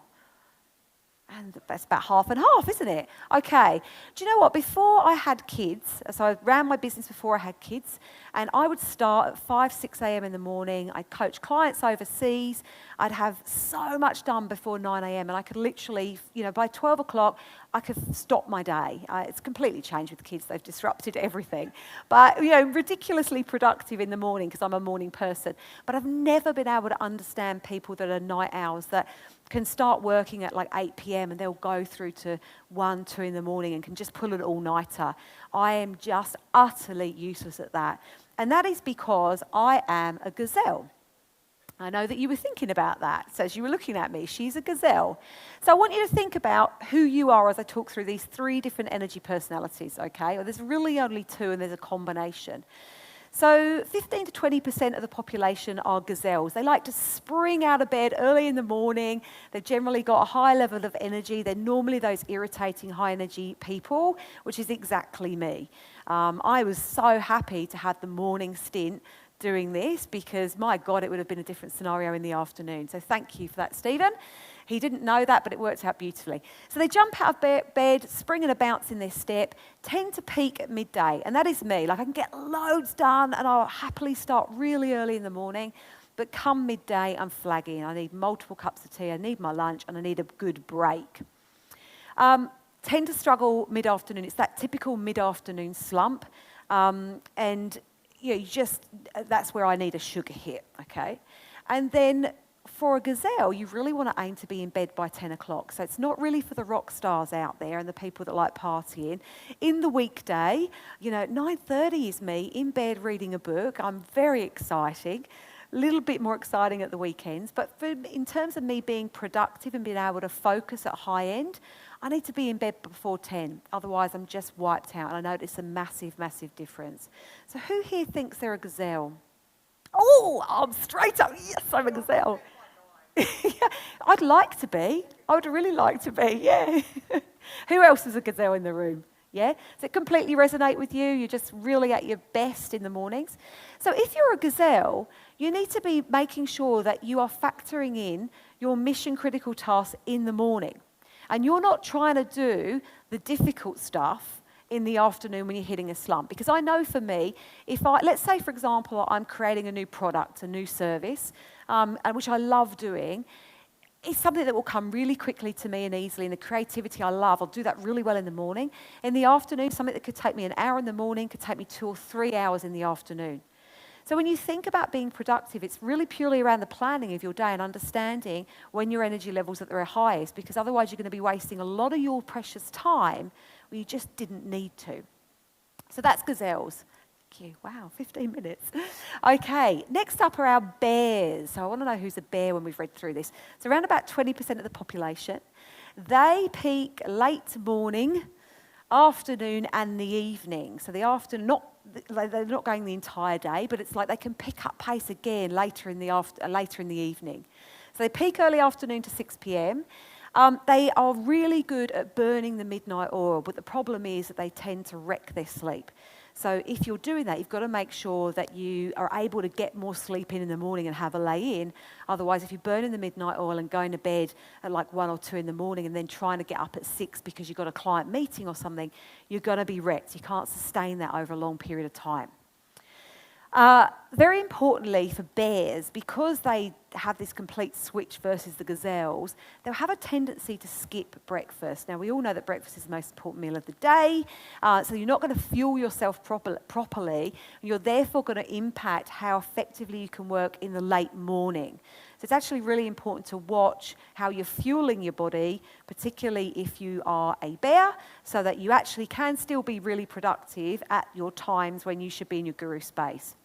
And that's about half and half, isn't it? Okay. Do you know what? Before I had kids, so I ran my business before I had kids, and I would start at 5, 6 a.m. in the morning. I'd coach clients overseas. I'd have so much done before 9 a.m. and I could literally, by 12 o'clock, I could stop my day. It's completely changed with kids. They've disrupted everything. But, ridiculously productive in the morning because I'm a morning person. But I've never been able to understand people that are night owls that can start working at like 8 p.m. and they'll go through to 1, 2 in the morning and can just pull an all-nighter. I am just utterly useless at that. And that is because I am a gazelle. I know that you were thinking about that. So as you were looking at me, she's a gazelle. So I want you to think about who you are as I talk through these 3 different energy personalities, okay? Well, there's really only 2 and there's a combination. So 15 to 20% of the population are gazelles. They like to spring out of bed early in the morning. They've generally got a high level of energy. They're normally those irritating high energy people, which is exactly me. I was so happy to have the morning stint doing this because, my God, it would have been a different scenario in the afternoon. So thank you for that, Stephen. He didn't know that, but it worked out beautifully. So they jump out of bed, spring and a bounce in their step, tend to peak at midday. And that is me. Like I can get loads done and I'll happily start really early in the morning. But come midday, I'm flagging. I need multiple cups of tea. I need my lunch and I need a good break. Tend to struggle mid-afternoon. It's that typical mid-afternoon slump. That's where I need a sugar hit, okay? And then for a gazelle, you really want to aim to be in bed by 10 o'clock. So it's not really for the rock stars out there and the people that like partying. In the weekday, 9:30 is me in bed reading a book. I'm very exciting. A little bit more exciting at the weekends. But in terms of me being productive and being able to focus at high end, I need to be in bed before 10. Otherwise, I'm just wiped out. And I notice a massive, massive difference. So who here thinks they're a gazelle? Oh, I'm straight up. Yes, I'm a gazelle. Yeah, I'd like to be. I would really like to be, yeah. Who else is a gazelle in the room? Yeah? Does it completely resonate with you? You're just really at your best in the mornings? So if you're a gazelle, you need to be making sure that you are factoring in your mission critical tasks in the morning. And you're not trying to do the difficult stuff in the afternoon when you're hitting a slump. Because I know for me, let's say, for example, I'm creating a new product, a new service, and which I love doing, it's something that will come really quickly to me and easily, and the creativity I love, I'll do that really well in the morning. In the afternoon, something that could take me an hour in the morning could take me 2 or 3 hours in the afternoon. So when you think about being productive, it's really purely around the planning of your day and understanding when your energy levels are at their highest, because otherwise you're going to be wasting a lot of your precious time where you just didn't need to. So that's gazelles. Thank you. Wow, 15 minutes. Okay, next up are our bears. So I want to know who's a bear when we've read through this. So around about 20% of the population. They peak late morning, afternoon and the evening. So the afternoon, they're not going the entire day, but it's like they can pick up pace again later in the evening. So they peak early afternoon to 6 p.m. They are really good at burning the midnight oil, but the problem is that they tend to wreck their sleep. So if you're doing that, you've got to make sure that you are able to get more sleep in the morning and have a lay in. Otherwise, if you're burning the midnight oil and going to bed at like 1 or 2 in the morning and then trying to get up at 6 because you've got a client meeting or something, you're going to be wrecked. You can't sustain that over a long period of time. Very importantly for bears, because they have this complete switch versus the gazelles, they'll have a tendency to skip breakfast. Now, we all know that breakfast is the most important meal of the day, so you're not going to fuel yourself properly. You're therefore going to impact how effectively you can work in the late morning. So it's actually really important to watch how you're fueling your body, particularly if you are a bear, so that you actually can still be really productive at your times when you should be in your guru space.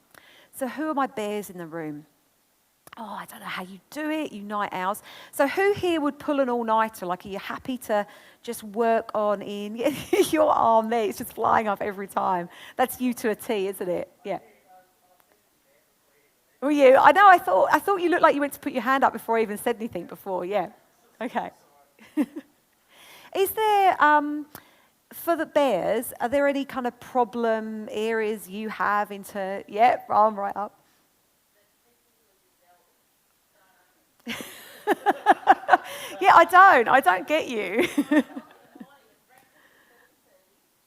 So who are my bears in the room? Oh, I don't know how you do it, you night owls. So who here would pull an all-nighter? Like, are you happy to just work on in? Your arm there, it's just flying up every time. That's you to a T, isn't it? Yeah. Were you? I know, I thought you looked like you went to put your hand up before I even said anything before, yeah. Okay. Is there, for the bears, are there any kind of problem areas you have into, arm right up. Yeah, I don't get you.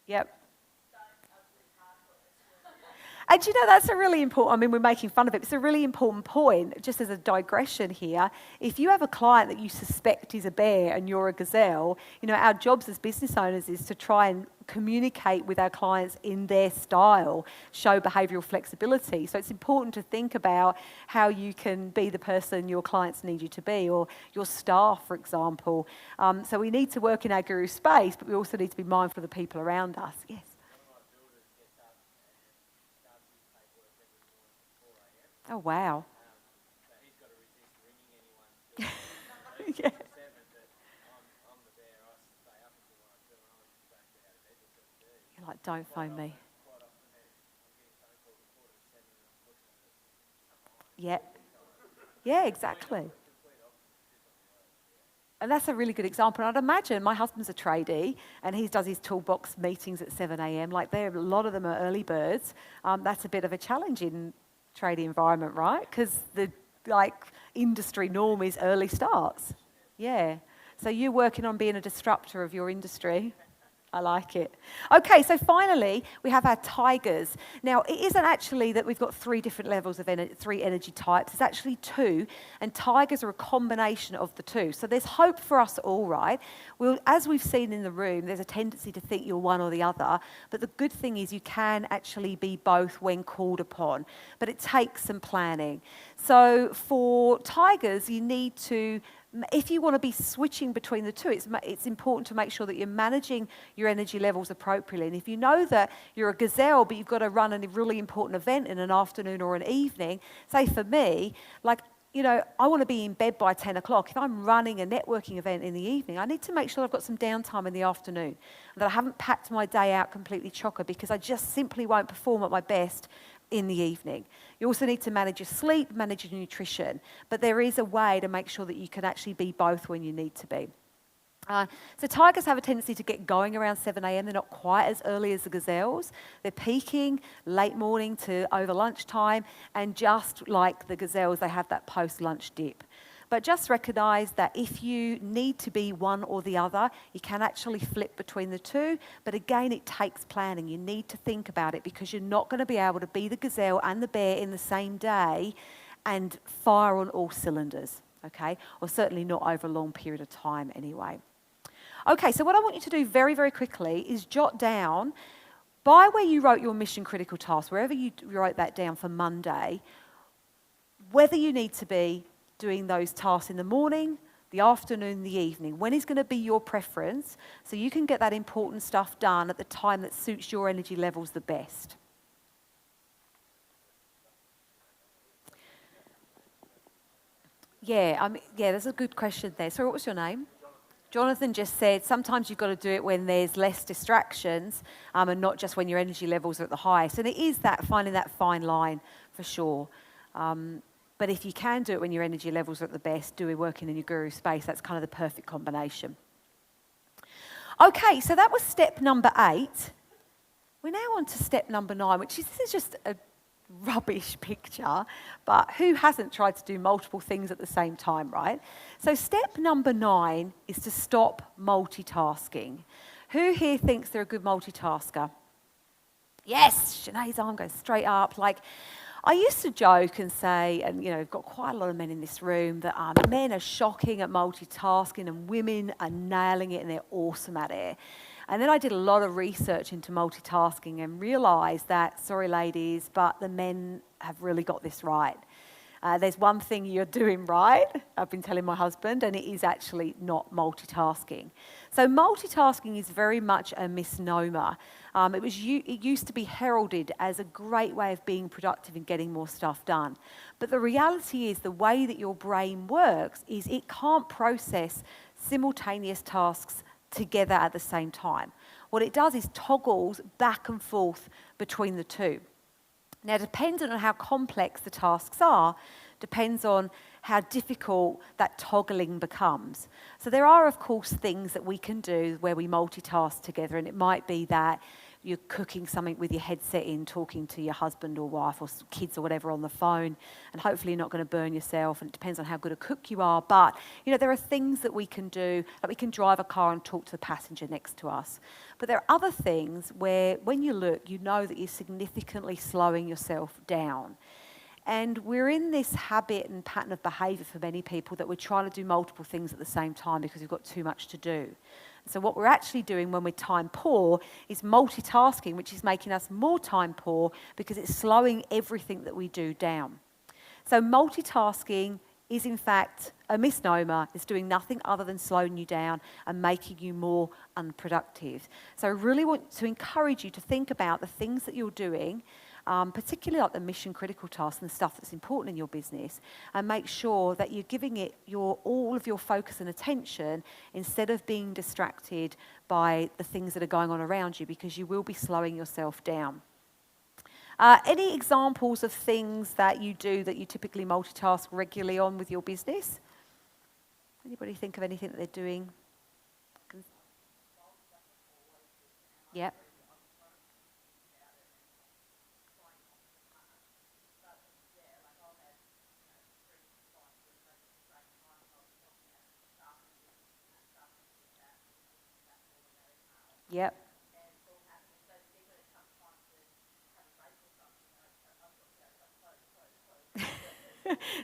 Yep. And you know, that's a really important, I mean, we're making fun of it, but it's a really important point, just as a digression here. If you have a client that you suspect is a bear and you're a gazelle, you know, our jobs as business owners is to try and communicate with our clients in their style, show behavioural flexibility. So it's important to think about how you can be the person your clients need you to be, or your staff, for example. So we need to work in our guru space, but we also need to be mindful of the people around us. Yes. Oh, wow. Yeah. You're like, don't phone me. Yeah. Yeah, exactly. And that's a really good example. And I'd imagine my husband's a tradie and he does his toolbox meetings at 7 a.m. Like, a lot of them are early birds. That's a bit of a challenge in tradie environment, right? Because the industry norm is early starts. Yeah. So you're working on being a disruptor of your industry. I like it. Okay, so finally, we have our tigers. Now, it isn't actually that we've got three different levels of three energy types. It's actually two, and tigers are a combination of the two. So there's hope for us all, right? As we've seen in the room, there's a tendency to think you're one or the other, but the good thing is you can actually be both when called upon, but it takes some planning. So for tigers, you need to, if you want to be switching between the two, it's important to make sure that you're managing your energy levels appropriately. And if you know that you're a gazelle, but you've got to run a really important event in an afternoon or an evening, say for me, I want to be in bed by 10 o'clock. If I'm running a networking event in the evening, I need to make sure I've got some downtime in the afternoon and that I haven't packed my day out completely chocker, because I just simply won't perform at my best in the evening. You also need to manage your sleep, manage your nutrition, but there is a way to make sure that you can actually be both when you need to be. So tigers have a tendency to get going around 7 a.m. They're not quite as early as the gazelles. They're peaking late morning to over lunchtime, and just like the gazelles, they have that post-lunch dip. But just recognise that if you need to be one or the other, you can actually flip between the two. But again, it takes planning. You need to think about it, because you're not going to be able to be the gazelle and the bear in the same day and fire on all cylinders, okay? Or certainly not over a long period of time anyway. Okay, so what I want you to do very, very quickly is jot down, by where you wrote your mission critical task, wherever you wrote that down for Monday, whether you need to be doing those tasks in the morning, the afternoon, the evening. When is going to be your preference, so you can get that important stuff done at the time that suits your energy levels the best. Yeah, there's a good question there. So what was your name? Jonathan just said sometimes you've got to do it when there's less distractions, and not just when your energy levels are at the highest. And it is that finding that fine line for sure. But if you can do it when your energy levels are at the best, do it working in your guru space. That's kind of the perfect combination. Okay, so that was step number 8. We're now on to step number 9, which is, this is just a rubbish picture, but who hasn't tried to do multiple things at the same time, right? So step number 9 is to stop multitasking. Who here thinks they're a good multitasker? Yes, Sinead's arm goes straight up. I used to joke and say, and we've got quite a lot of men in this room, that men are shocking at multitasking and women are nailing it and they're awesome at it. And then I did a lot of research into multitasking and realised that, sorry ladies, but the men have really got this right. There's one thing you're doing right, I've been telling my husband, and it is actually not multitasking. So multitasking is very much a misnomer. It used to be heralded as a great way of being productive and getting more stuff done. But the reality is the way that your brain works is it can't process simultaneous tasks together at the same time. What it does is toggles back and forth between the two. Now, dependent on how complex the tasks are, depends on how difficult that toggling becomes. So there are, of course, things that we can do where we multitask together, and it might be that you're cooking something with your headset in, talking to your husband or wife or kids or whatever on the phone, and hopefully you're not going to burn yourself, and it depends on how good a cook you are. But, there are things that we can do, like we can drive a car and talk to the passenger next to us. But there are other things where when you look, you know that you're significantly slowing yourself down. And we're in this habit and pattern of behaviour for many people that we're trying to do multiple things at the same time because we've got too much to do. So what we're actually doing when we're time poor is multitasking, which is making us more time poor because it's slowing everything that we do down. So multitasking is in fact a misnomer. It's doing nothing other than slowing you down and making you more unproductive. So I really want to encourage you to think about the things that you're doing, particularly like the mission critical tasks and the stuff that's important in your business, and make sure that you're giving it all of your focus and attention instead of being distracted by the things that are going on around you, because you will be slowing yourself down. Any examples of things that you do that you typically multitask regularly on with your business? Anybody think of anything that they're doing? Yep. Yep.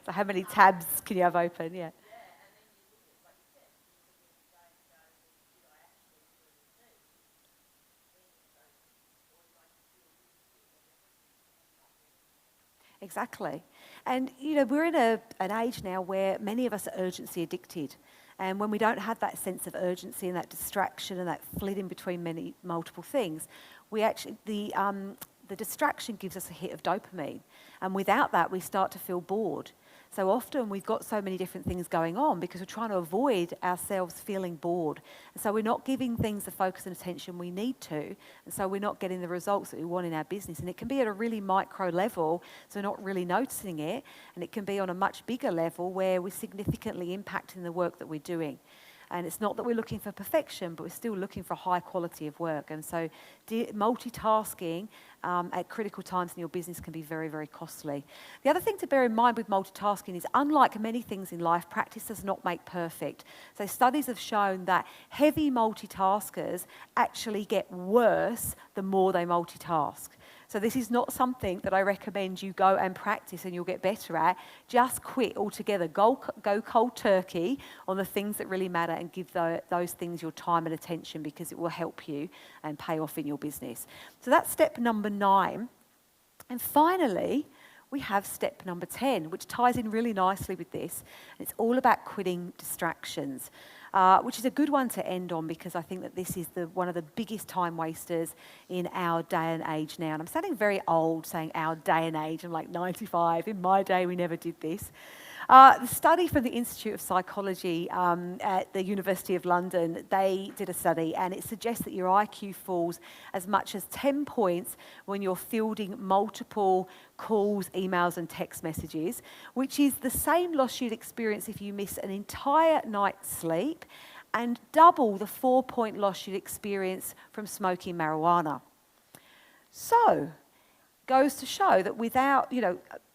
So how many tabs can you have open? Yeah. Exactly. And, we're in an age now where many of us are urgency addicted. And when we don't have that sense of urgency and that distraction and that flitting between multiple things, we actually, the distraction gives us a hit of dopamine. And without that, we start to feel bored. So often we've got so many different things going on because we're trying to avoid ourselves feeling bored. And so we're not giving things the focus and attention we need to. And so we're not getting the results that we want in our business. And it can be at a really micro level, so we're not really noticing it. And it can be on a much bigger level where we're significantly impacting the work that we're doing. And it's not that we're looking for perfection, but we're still looking for high quality of work. And so multitasking at critical times in your business can be very, very costly. The other thing to bear in mind with multitasking is, unlike many things in life, practice does not make perfect. So studies have shown that heavy multitaskers actually get worse the more they multitask. So this is not something that I recommend you go and practice and you'll get better at. Just quit altogether. Go cold turkey on the things that really matter and give those things your time and attention, because it will help you and pay off in your business. So that's step number 9. And finally, we have step number 10, which ties in really nicely with this. And it's all about quitting distractions. Which is a good one to end on, because I think that this is one of the biggest time wasters in our day and age now. And I'm sounding very old saying our day and age. I'm like 95. In my day, we never did this. The study from the Institute of Psychology at the University of London, they did a study, and it suggests that your IQ falls as much as 10 points when you're fielding multiple calls, emails and text messages, which is the same loss you'd experience if you miss an entire night's sleep, and double the 4-point loss you'd experience from smoking marijuana. So, goes to show that without,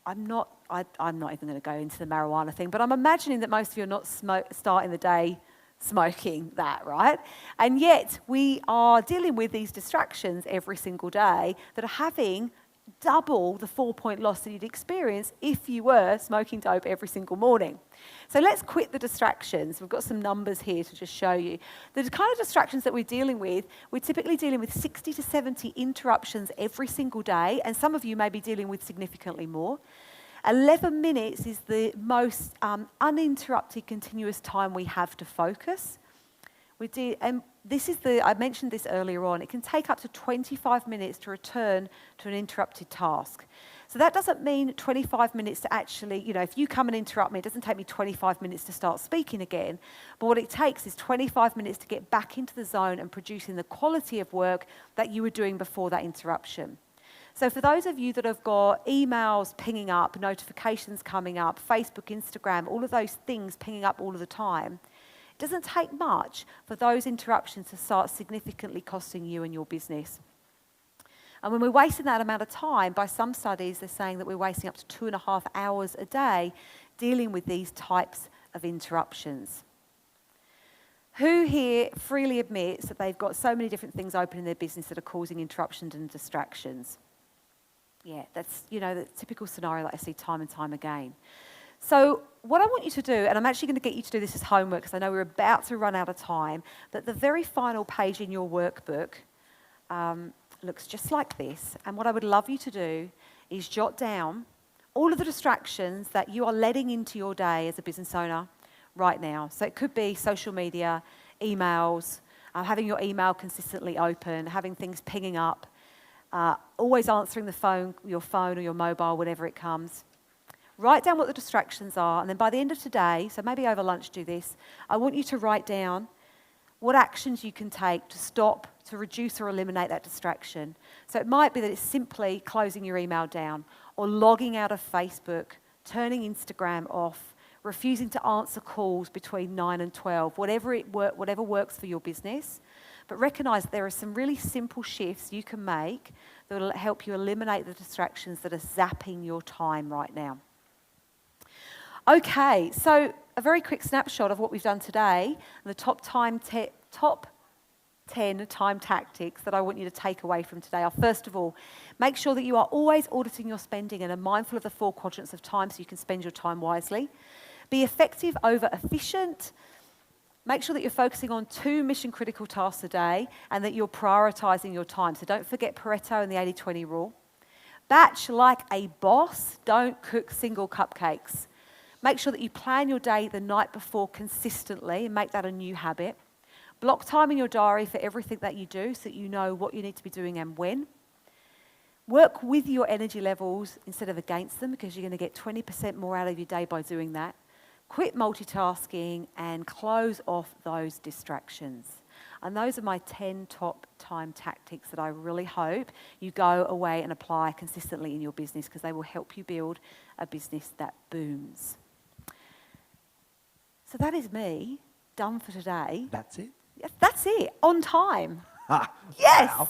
I'm not even going to go into the marijuana thing, but I'm imagining that most of you are not starting the day smoking that, right? And yet we are dealing with these distractions every single day that are having double the 4-point loss that you'd experience if you were smoking dope every single morning. So let's quit the distractions. We've got some numbers here to just show you. The kind of distractions that we're typically dealing with 60 to 70 interruptions every single day, and some of you may be dealing with significantly more. 11 minutes is the uninterrupted continuous time we have to focus. And I mentioned this earlier on, it can take up to 25 minutes to return to an interrupted task. So that doesn't mean 25 minutes to actually, if you come and interrupt me, it doesn't take me 25 minutes to start speaking again. But what it takes is 25 minutes to get back into the zone and producing the quality of work that you were doing before that interruption. So for those of you that have got emails pinging up, notifications coming up, Facebook, Instagram, all of those things pinging up all of the time, it doesn't take much for those interruptions to start significantly costing you and your business. And when we're wasting that amount of time, by some studies, they're saying that we're wasting up to 2.5 hours a day dealing with these types of interruptions. Who here freely admits that they've got so many different things open in their business that are causing interruptions and distractions? Yeah, that's, the typical scenario that I see time and time again. So what I want you to do, and I'm actually going to get you to do this as homework because I know we're about to run out of time, that the very final page in your workbook looks just like this. And what I would love you to do is jot down all of the distractions that you are letting into your day as a business owner right now. So it could be social media, emails, having your email consistently open, having things pinging up, always answering your phone or your mobile whenever it comes. Write down what the distractions are, and then by the end of today, so maybe over lunch do this, I want you to write down what actions you can take to stop, to reduce or eliminate that distraction. So it might be that it's simply closing your email down, or logging out of Facebook, turning Instagram off, refusing to answer calls between 9 and 12, whatever works for your business. But recognise there are some really simple shifts you can make that will help you eliminate the distractions that are zapping your time right now. Okay, so a very quick snapshot of what we've done today, and the top 10 time tactics that I want you to take away from today are, first of all, make sure that you are always auditing your spending and are mindful of the 4 quadrants of time so you can spend your time wisely. Be effective over efficient. Make sure that you're focusing on 2 mission-critical tasks a day and that you're prioritising your time. So don't forget Pareto and the 80-20 rule. Batch like a boss. Don't cook single cupcakes. Make sure that you plan your day the night before consistently and make that a new habit. Block time in your diary for everything that you do so that you know what you need to be doing and when. Work with your energy levels instead of against them because you're going to get 20% more out of your day by doing that. Quit multitasking and close off those distractions. And those are my 10 top time tactics that I really hope you go away and apply consistently in your business because they will help you build a business that booms. So that is me, done for today. That's it? Yes, that's it, on time. Yes! Wow.